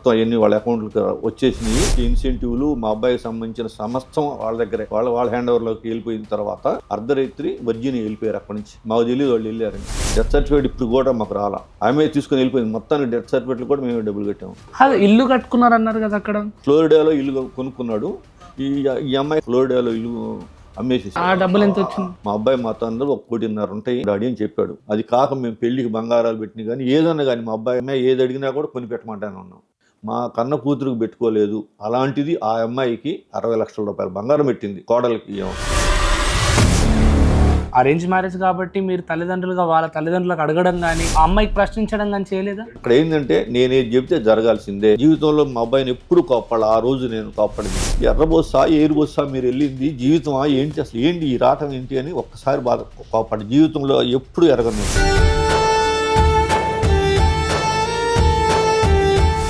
మొత్తం అవన్నీ వాళ్ళ అకౌంట్లకు వచ్చేసినాయి. ఇన్సెంటివ్లు మా అబ్బాయికి సంబంధించిన సమస్తం వాళ్ళ దగ్గరే వాళ్ళ హ్యాండ్ ఓవర్లోకి వెళ్ళిపోయిన తర్వాత అర్ధరాత్రి వర్జీని వెళ్ళిపోయారు. అక్కడి నుంచి మాకు తెలియదు వాళ్ళు వెళ్ళారని. డెత్ సర్టిఫికేట్ ఇప్పుడు కూడా మాకు రాలా. ఆమె తీసుకుని వెళ్ళిపోయింది. మొత్తానికి డెత్ సర్టిఫికేట్ కూడా మేము డబ్బులు కట్టాము. ఇల్లు కట్టుకున్నారన్నారు కదా అక్కడ. ఫ్లోరిడాలో ఇల్లు కొనుక్కున్నాడు. ఈ అమ్మాయి ఫ్లోరిడాలో ఇల్లు అమ్మేసి ఆ డబ్బులు ఎంత వచ్చింది? మా అబ్బాయి మా తండ్రి 1.5 కోటి ఉంటాయి డాడీ అని చెప్పాడు. అది కాక మేము పెళ్లికి బంగారాలు పెట్టినా కానీ ఏదన్నా కానీ మా అబ్బాయి అమ్మాయి ఏది అడిగినా కూడా కొని పెట్టమంటానే ఉన్నాం. మా కన్న కూతురుకు పెట్టుకోలేదు. అలాంటిది ఆ అమ్మాయికి 60 లక్షల రూపాయలు బంగారం పెట్టింది కోడలికి. అరేంజ్ మ్యారేజ్ కాబట్టి మీరు తల్లిదండ్రులుగా వాళ్ళ తల్లిదండ్రులకు అడగడం కానీ ఆ అమ్మాయికి ప్రశ్నించడం కానీ చేయలేదా? ఇక్కడ ఏంటంటే నేనేది చెబితే జరగాల్సిందే. జీవితంలో మా అబ్బాయిని ఎప్పుడు కోప్పడాలి. ఆ రోజు నేను కోప్పడింది. ఎర్రబోసా ఏరుబోసా మీరు వెళ్ళింది జీవితమా ఏంటి, అసలు ఏంటి ఈ రాటం ఏంటి అని ఒక్కసారి బాగా కోప్పడి జీవితంలో ఎప్పుడు ఎరగను.